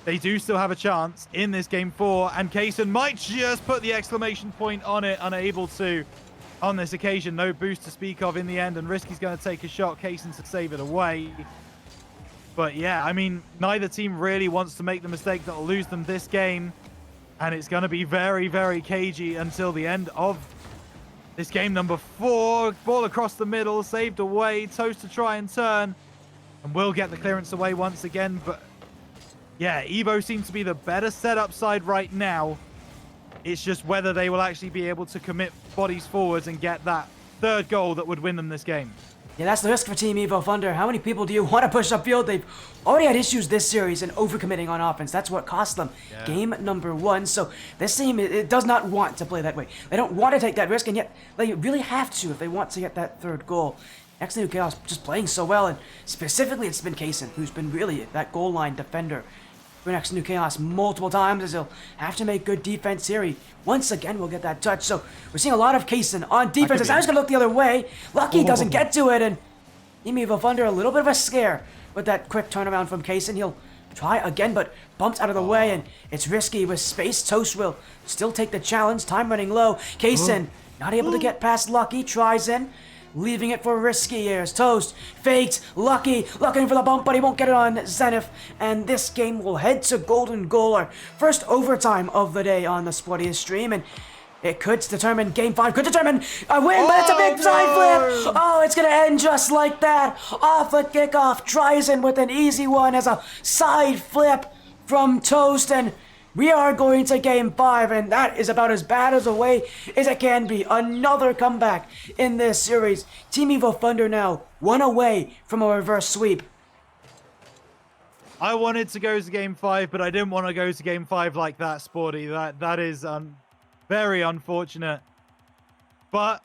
they do still have a chance in this Game 4, and Kaysen might just put the exclamation point on it, unable to on this occasion. No boost to speak of in the end, and Risky's going to take a shot. Kaysen to save it away. But yeah, I mean, neither team really wants to make the mistake that will lose them this game, and it's going to be very, very cagey until the end of this game number 4. Ball across the middle, saved away. Toast to try and turn, and will get the clearance away once again. But yeah, Evo seems to be the better setup side right now. It's just whether they will actually be able to commit bodies forwards and get that 3rd goal that would win them this game. Yeah, that's the risk for Team Evo Thunder. How many people do you want to push upfield? They've already had issues this series in overcommitting on offense. That's what cost them game number 1. So this team, it does not want to play that way. They don't want to take that risk, and yet they really have to if they want to get that 3rd goal. Next2Nu Chaos just playing so well, and specifically it's been Kaysen who's been really that goal line defender for Next2Nu Chaos multiple times, as he'll have to make good defense here. He once again will get that touch. So we're seeing a lot of Kaysen on defense. As I was going to look the other way, Lucky doesn't get to it, and Team Evo Thunder a little bit of a scare with that quick turnaround from Kaysen. He'll try again, but bumped out of the way, and it's risky with space. Toast will still take the challenge. Time running low. Kaysen not able to get past Lucky. Tries in. leaving it for Risky here. Toast, faked, Lucky, looking for the bump, but he won't get it on Zenith. And this game will head to golden goal, our first overtime of the day on the Sportiest stream. And it could determine Game 5, could determine a win, but it's a big side flip! Oh, it's gonna end just like that. Off a kickoff, Tryson with an easy one as a side flip from Toast, and we are going to Game 5, and that is about as bad as a way as it can be. Another comeback in this series. Team Evo Thunder now 1 away from a reverse sweep. I wanted to go to Game 5, but I didn't want to go to Game 5 like that, Sporty. That is very unfortunate. But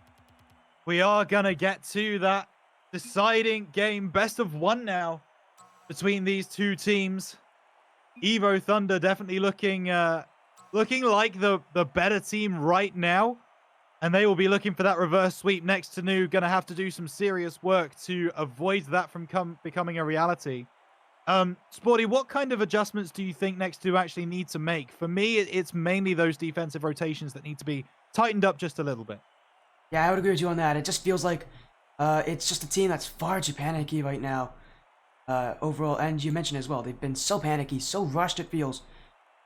we are going to get to that deciding game. Best of 1 now between these two teams. Evo Thunder definitely looking like the better team right now. And they will be looking for that reverse sweep. Next2Nu going to have to do some serious work to avoid that from becoming a reality. Sporty, what kind of adjustments do you think Next2Nu actually need to make? For me, it's mainly those defensive rotations that need to be tightened up just a little bit. Yeah, I would agree with you on that. It just feels like it's just a team that's far too panicky right now overall. And you mentioned as well, they've been so panicky, so rushed it feels,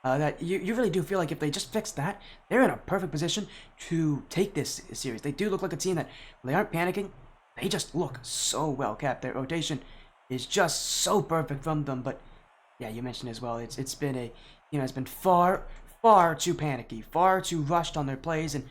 that you really do feel like if they just fix that, they're in a perfect position to take this series. They do look like a team that, when they aren't panicking, they just look so well kept. Their rotation is just so perfect from them. But yeah, you mentioned as well, it's been it's been far too panicky, far too rushed on their plays, and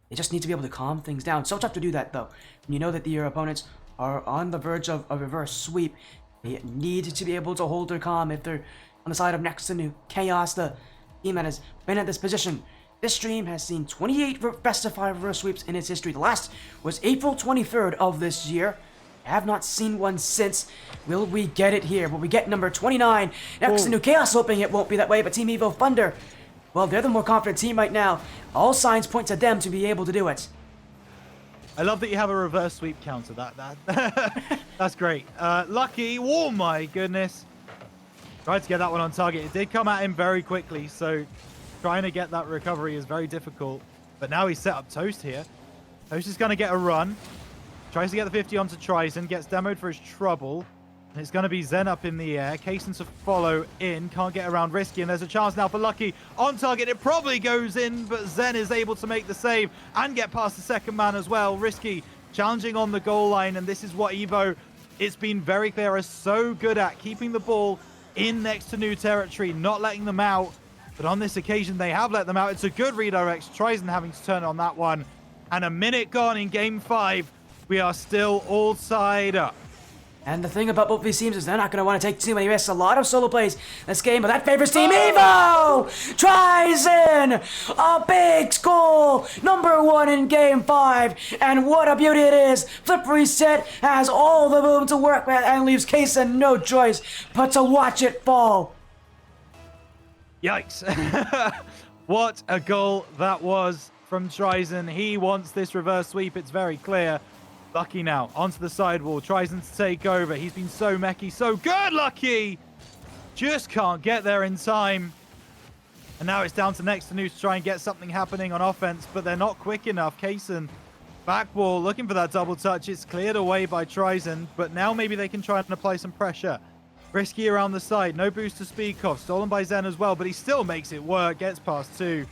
they just need to be able to calm things down. So tough to do that though. When you know that your opponents are on the verge of a reverse sweep, they need to be able to hold their calm. If they're on the side of Next2Nu, Chaos, the team that has been at this position. This stream has seen 28 best of 5 reverse sweeps in its history. The last was April 23rd of this year. I have not seen one since. Will we get it here? Will we get number 29? Next2Nu, Chaos hoping it won't be that way, but Team Evo Thunder, well, they're the more confident team right now. All signs point to them to be able to do it. I love that you have a reverse sweep counter. That's great. Lucky, oh my goodness. Tried to get that one on target. It did come at him very quickly, so trying to get that recovery is very difficult. But now he's set up Toast here. Toast is going to get a run. Tries to get the 50 onto Tryson, gets demoed for his trouble. And it's going to be Zen up in the air. Kaysen to follow in. Can't get around Risky, and there's a chance now for Lucky. On target, it probably goes in, but Zen is able to make the save and get past the second man as well. Risky challenging on the goal line, and this is what Evo, it's been very clear, is so good at keeping the ball in Next2Nu territory, not letting them out. But on this occasion, they have let them out. It's a good redirect. Tryson having to turn on that one. And a minute gone in Game 5. We are still all tied up. And the thing about both these teams is they're not going to want to take too many risks. A lot of solo plays this game, but that favors Team Evo! Tryson! A big goal! Number 1 in Game 5. And what a beauty it is! Flip reset has all the room to work with and leaves Kaysen no choice but to watch it fall. Yikes. What a goal that was from Tryson. He wants this reverse sweep, it's very clear. Lucky now, onto the sidewall, Tryson to take over. He's been so mechie, so good, Lucky! Just can't get there in time. And now it's down to Next2Nu to try and get something happening on offense, but they're not quick enough. Kaysen, back wall, looking for that double touch. It's cleared away by Tryson, but now maybe they can try and apply some pressure. Risky around the side, no boost to speak of. Stolen by Zen as well, but he still makes it work, gets past 2.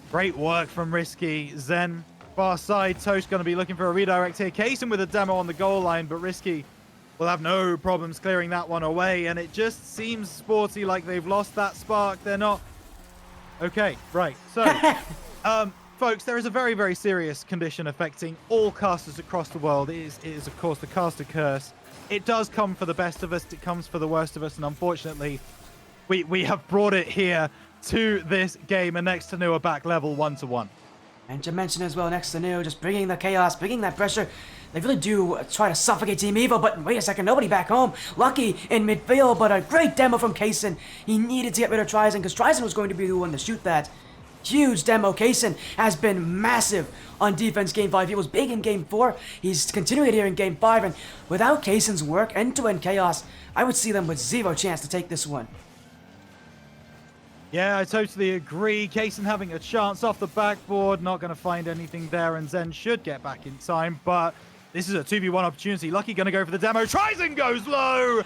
Great work from Risky. Zen, far side. Toast going to be looking for a redirect here. Kaysen with a demo on the goal line, but Risky will have no problems clearing that one away. And it just seems Sporty like they've lost that spark. They're not... Okay, right. So, folks, there is a very, very serious condition affecting all casters across the world. It is of course, the caster curse. It does come for the best of us. It comes for the worst of us. And unfortunately, we have brought it here to this game. And Next2Nu are back level 1-1. And to mention as well, Next2Nu just bringing the chaos, bringing that pressure. They really do try to suffocate Team Evo, but wait a second, nobody back home. Lucky in midfield, but a great demo from Kaysen. He needed to get rid of Tryson because Tryson was going to be the one to shoot that. Huge demo. Kaysen has been massive on defense Game 5. He was big in Game 4. He's continuing it here in Game 5, and without Kaysen's work, end-to-end chaos, I would see them with zero chance to take this one. Yeah, I totally agree. Kaysen having a chance off the backboard, not going to find anything there, and Zen should get back in time, but This is a 2v1 opportunity. Lucky gonna go for the demo. Tries and goes low.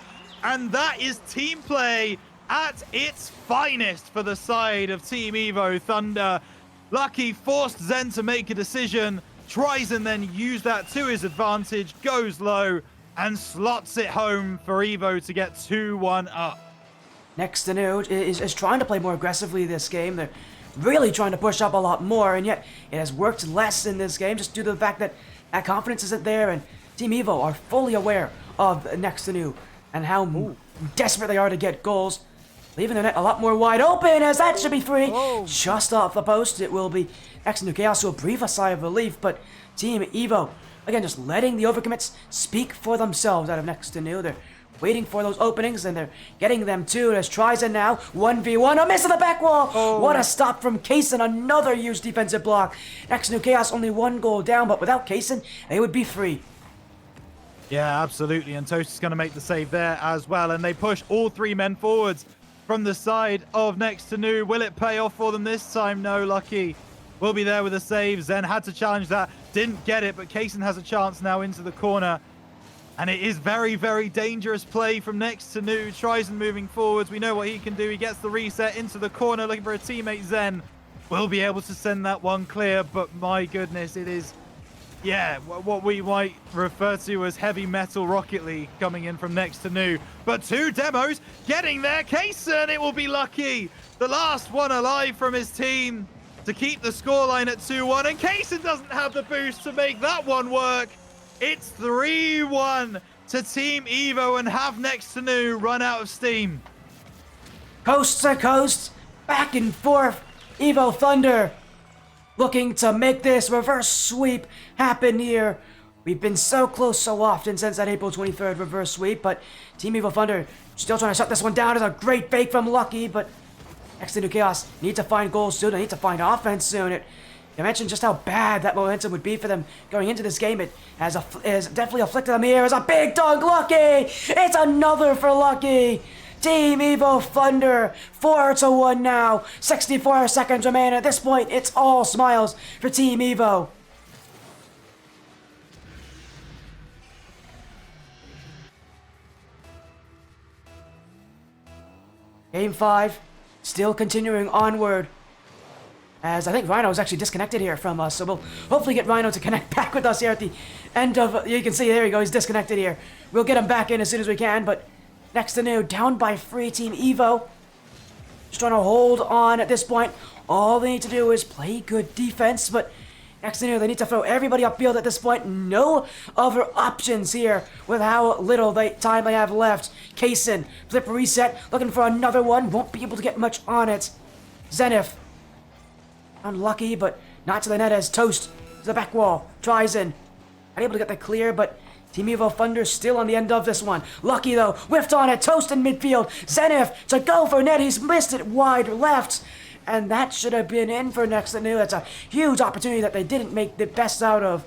And that is team play at its finest for the side of Team Evo Thunder. Lucky forced Zen to make a decision. Tries and then use that to his advantage. Goes low and slots it home for Evo to get 2-1 up. Next2Nu is trying to play more aggressively this game. They're really trying to push up a lot more, and yet it has worked less in this game just due to the fact that that confidence isn't there, and Team Evo are fully aware of Next2Nu and how desperate they are to get goals, leaving the net a lot more wide open, as that should be free. Just off the post, it will be Next2Nu Chaos will breathe a sigh of relief, but Team Evo, again, just letting the overcommits speak for themselves out of Next2Nu. They're waiting for those openings, and they're getting them too. There's Tryzen now, 1v1, a miss on the back wall. What a stop from Kaysen, another huge defensive block. Next2Nu Chaos only 1 goal down, but without Kaysen, they would be free. Yeah, absolutely, and Toast is going to make the save there as well, and they push all 3 men forwards from the side of Next2Nu. Will it pay off for them this time? No, Lucky will be there with a save. Zen had to challenge that, didn't get it, but Kaysen has a chance now into the corner. And it is very, very dangerous play from Next2Nu. Tries and moving forwards. We know what he can do. He gets the reset into the corner, looking for a teammate. Zen will be able to send that one clear, but my goodness, it is, yeah, what we might refer to as heavy metal Rocket League coming in from Next2Nu. But 2 demos getting there. Kaysen, it will be Lucky, the last one alive from his team to keep the scoreline at 2-1. And Kaysen doesn't have the boost to make that one work. It's 3-1 to Team Evo and have Next2Nu run out of steam. Coast to coast, back and forth, Evo Thunder looking to make this reverse sweep happen here. We've been so close so often since that April 23rd reverse sweep, but Team Evo Thunder still trying to shut this one down. It's a great fake from Lucky, but Next2Nu Chaos need to find goals soon. They need to find offense soon. I mentioned just how bad that momentum would be for them going into this game. It has definitely afflicted them here. It's a big dog, Lucky! It's another for Lucky! Team Evo Thunder, 4-1 now. 64 seconds remain. At this point, it's all smiles for Team Evo. Game 5, still continuing onward. As I think Rhino is actually disconnected here from us, so we'll hopefully get Rhino to connect back with us here at the end of... You can see, there you go, he's disconnected here. We'll get him back in as soon as we can, but Next2Nu down by 3, Team Evo. Just trying to hold on at this point. All they need to do is play good defense, but Next2Nu, they need to throw everybody upfield at this point. No other options here with how little time they have left. Kaysen, flip reset, looking for another one. Won't be able to get much on it. Zenith, unlucky, but not to the net as Toast to the back wall. Tries in. Unable to get the clear, but Team Evo Thunder still on the end of this one. Lucky though, whiffed on it. Toast in midfield. Zenith to go for net. He's missed it wide left. And that should have been in for Next2Nu. That's a huge opportunity that they didn't make the best out of.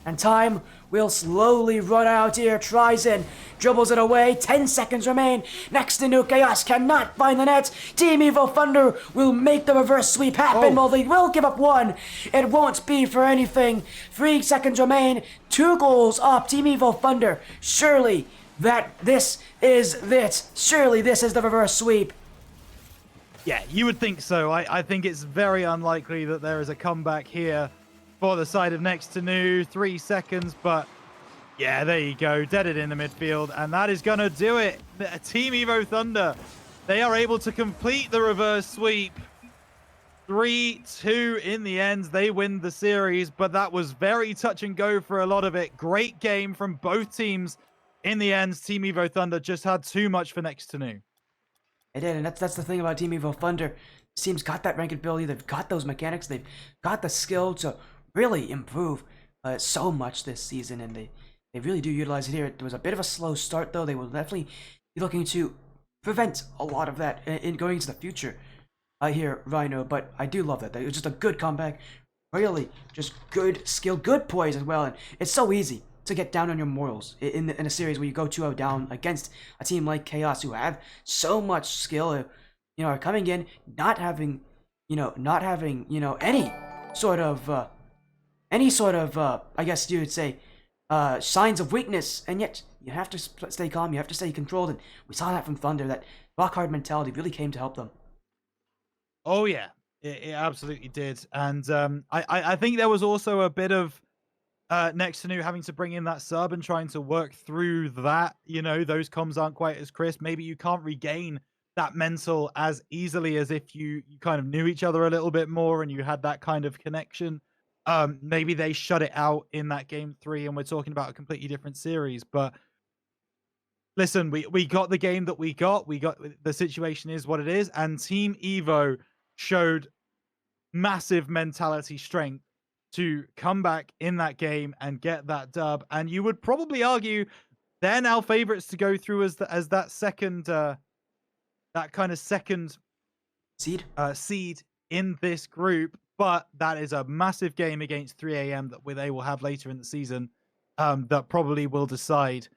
And time will slowly run out here. Tries in, dribbles it away. 10 seconds remain. Next2Nu Chaos cannot find the net. Team Evo Thunder will make the reverse sweep happen. Well, they will give up one. It won't be for anything. 3 seconds remain. 2 goals up. Team Evo Thunder. Surely this is it. Surely this is the reverse sweep. Yeah, you would think so. I think it's very unlikely that there is a comeback here for the side of Next2Nu. 3 seconds, but yeah, there you go. Deaded in the midfield, and that is going to do it. Team Evo Thunder, they are able to complete the reverse sweep. 3-2 in the end. They win the series, but that was very touch and go for a lot of it. Great game from both teams. In the end, Team Evo Thunder just had too much for Next2Nu. It did, and that's the thing about Team Evo Thunder. This team's got that rankability, they've got those mechanics, they've got the skill to really improve so much this season, and they really do utilize it here. There was a bit of a slow start, though. They will definitely be looking to prevent a lot of that in going into the future here, Rhino, but I do love that. It was just a good comeback, really just good skill, good poise as well, and it's so easy to get down on your morals in a series where you go 2-0 down against a team like Chaos, who have so much skill, are coming in not having any sort of I guess you would say signs of weakness, and yet you have to stay calm, you have to stay controlled, and we saw that from Thunder, that rock hard mentality really came to help them. Oh yeah, it absolutely did, and I think there was also a bit of Next2Nu having to bring in that sub and trying to work through that. You know, those comms aren't quite as crisp. Maybe you can't regain that mental as easily as if you kind of knew each other a little bit more and you had that kind of connection. Maybe they shut it out in that game 3, and we're talking about a completely different series. But listen, we got the game that we got. We got the situation is what it is, and Team Evo showed massive mentality strength to come back in that game and get that dub. And you would probably argue they're now favorites to go through as that second that kind of second Seed? seed in this group. But that is a massive game against 3 AM that they will have later in the season, that probably will decide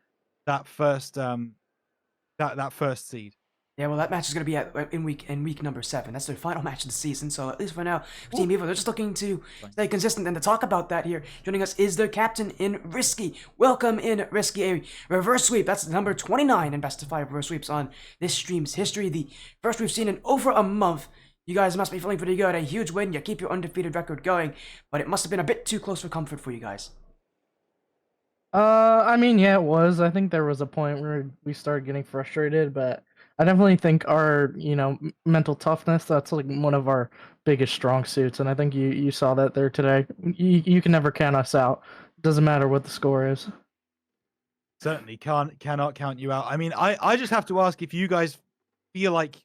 that first that first seed. Yeah, well, that match is going to be in week number 7. That's their final match of the season. So at least for now, for Team Evo, they're just looking to stay consistent. And to talk about that here, joining us is their captain in Risky. Welcome in, Risky, a reverse sweep. That's number 29 in best of 5 reverse sweeps on this stream's history. The first we've seen in over a month. You guys must be feeling pretty good. A huge win. You keep your undefeated record going, but it must have been a bit too close for comfort for you guys. I mean, yeah, it was. I think there was a point where we started getting frustrated, but I definitely think our, mental toughness, that's like one of our biggest strong suits, and I think you saw that there today. You can never count us out. Doesn't matter what the score is. Certainly cannot count you out. I mean, I just have to ask if you guys feel like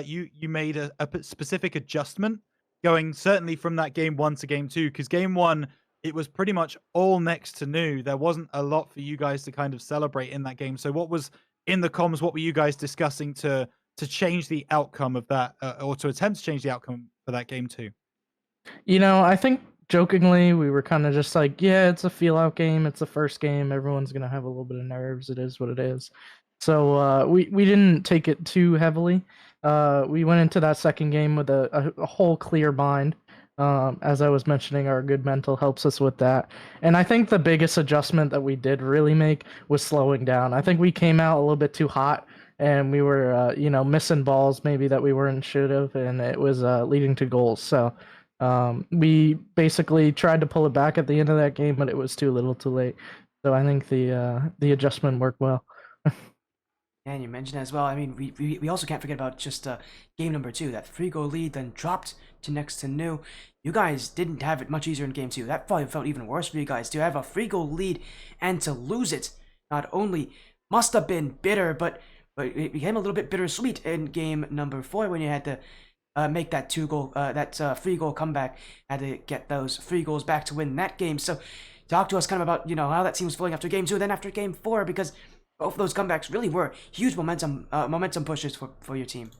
you made a specific adjustment going certainly from that game 1 to game 2, because game 1 it was pretty much all Next2Nu. There wasn't a lot for you guys to kind of celebrate in that game. So what was in the comms? What were you guys discussing to change the outcome of that, or to attempt to change the outcome for that game 2? I think jokingly we were kind of just like, yeah, it's a feel out game. It's the first game. Everyone's gonna have a little bit of nerves. It is what it is. So we didn't take it too heavily. We went into that second game with a whole clear mind. As I was mentioning, our good mental helps us with that. And I think the biggest adjustment that we did really make was slowing down. I think we came out a little bit too hot, and we were, missing balls maybe that we weren't should have, and it was leading to goals. So we basically tried to pull it back at the end of that game, but it was too little too late. So I think the adjustment worked well. And you mentioned as well, I mean, we also can't forget about just game number 2, that 3-goal lead then dropped to Next2Nu. You guys didn't have it much easier in game 2. That probably felt even worse for you guys to have a 3-goal lead and to lose it. Not only must have been bitter, but it became a little bit bittersweet in game number 4 when you had to make that 3-goal comeback, had to get those 3 goals back to win that game. So talk to us kind of about, how that team was feeling after game 2 and then after game 4, because both of those comebacks really were huge momentum pushes for your team.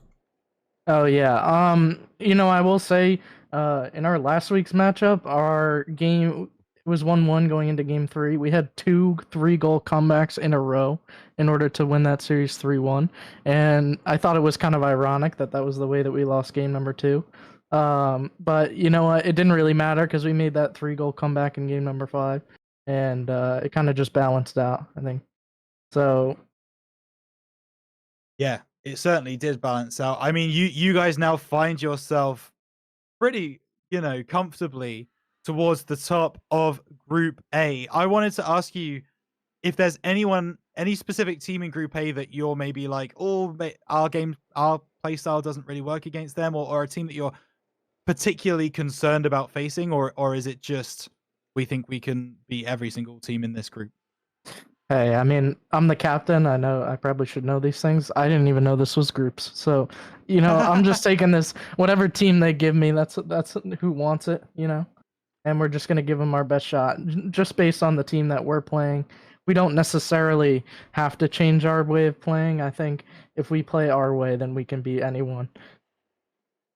Oh yeah. I will say, in our last week's matchup, our game was 1-1 going into game 3. We had 2 3-goal comebacks in a row in order to win that series 3-1. And I thought it was kind of ironic that was the way that we lost game number 2. But you know what? It didn't really matter because we made that 3-goal comeback in game number 5, and it kind of just balanced out, I think. So Yeah, it certainly did balance out. I mean, you guys now find yourself pretty, comfortably towards the top of Group A. I wanted to ask you if there's any specific team in Group A that you're maybe like, oh, our play style doesn't really work against them, or a team that you're particularly concerned about facing, or is it just we think we can beat every single team in this group? hey, I mean, I'm the captain. I know I probably should know these things. I didn't even know this was groups. So, I'm just taking this whatever team they give me. That's who wants it, and we're just gonna give them our best shot, just based on the team that we're playing. We don't necessarily have to change our way of playing. I think if we play our way, then we can beat anyone.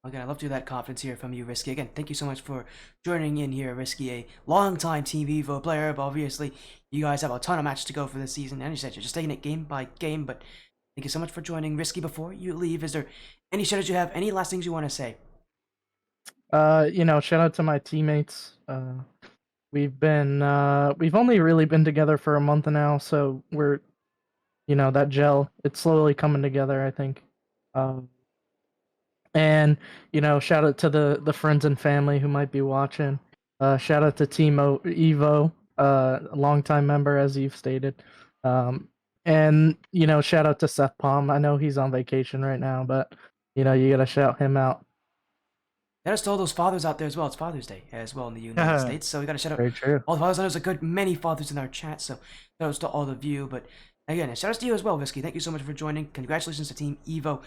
Again, I love to hear that confidence here from you, Risky. Again, thank you so much for joining in here, Risky, a long-time Team Evo player, but obviously you guys have a ton of matches to go for this season, and you said you're just taking it game by game, but thank you so much for joining, Risky. Before you leave, is there any shoutouts you have, any last things you want to say? Shout out to my teammates. we've only really been together for a month now, so we're that gel, it's slowly coming together, I think. Um, and shout out to the friends and family who might be watching. Shout out to Evo, a longtime member, as you've stated. And shout out to Seth Palm. I know he's on vacation right now, but you gotta shout him out. Shout out to all those fathers out there as well. It's Father's Day as well in the United States, so we got to shout out Very true. all the fathers. I know there's a good many fathers in our chat, so shout out to all of you. But again, shout out to you as well, Visky. Thank you so much for joining. Congratulations to Team Evo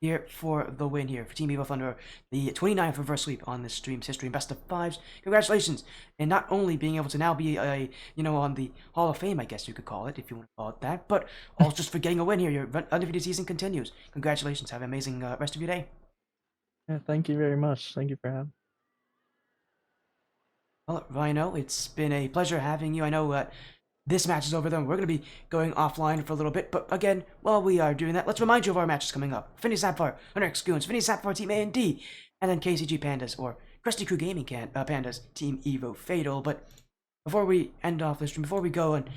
here for the win here for Team Evo Thunder, the 29th reverse sweep on this stream's history and best of fives. Congratulations, and not only being able to now be a on the Hall of Fame, I guess you could call it if you want to call it that, but also just for getting a win here. Your undefeated season continues. Congratulations. Have an amazing rest of your day. Yeah, thank you very much. Thank you for having. Well, Rhino, it's been a pleasure having you. I know this match is over, then we're going to be going offline for a little bit, but again, while we are doing that, let's remind you of our matches coming up. Infinity Sapphire, Next2Nu, Infinity Sapphire Team A and D, and then KCG Pandas, or Krusty Crew Gaming Pandas, Team Evo Fatal. But before we end off this stream, before we go and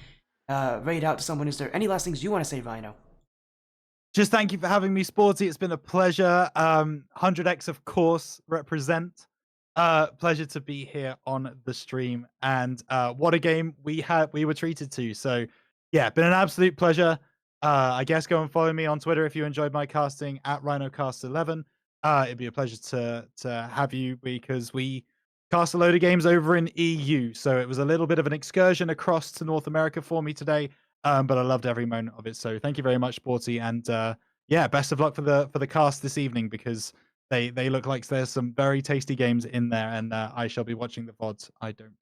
raid out to someone, is there any last things you want to say, Rhino? Just thank you for having me, Sporty. It's been a pleasure. 100x, of course, represent. Pleasure to be here on the stream, and what a game we were treated to. So yeah, been an absolute pleasure. I guess go and follow me on Twitter if you enjoyed my casting at RhinoCast11. It'd be a pleasure to have you, because we cast a load of games over in EU, so it was a little bit of an excursion across to North America for me today. But I loved every moment of it. So thank you very much, Sporty, and yeah, best of luck for the cast this evening, because they look like there's some very tasty games in there, and I shall be watching the VODs. I don't.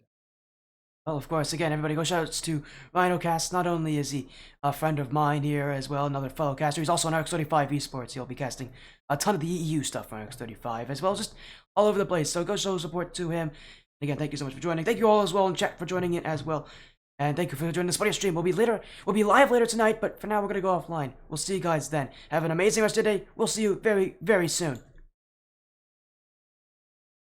Well, of course, again, everybody go shoutouts to RhinoCast. Not only is he a friend of mine here as well, another fellow caster, he's also on RX35 Esports. He'll be casting a ton of the EU stuff on RX35 as well, just all over the place. So go show support to him. Again, thank you so much for joining. Thank you all as well in chat for joining in as well. And thank you for joining this video stream. We'll be live later tonight, but for now we're gonna go offline. We'll see you guys then. Have an amazing rest of the day. We'll see you very, very soon.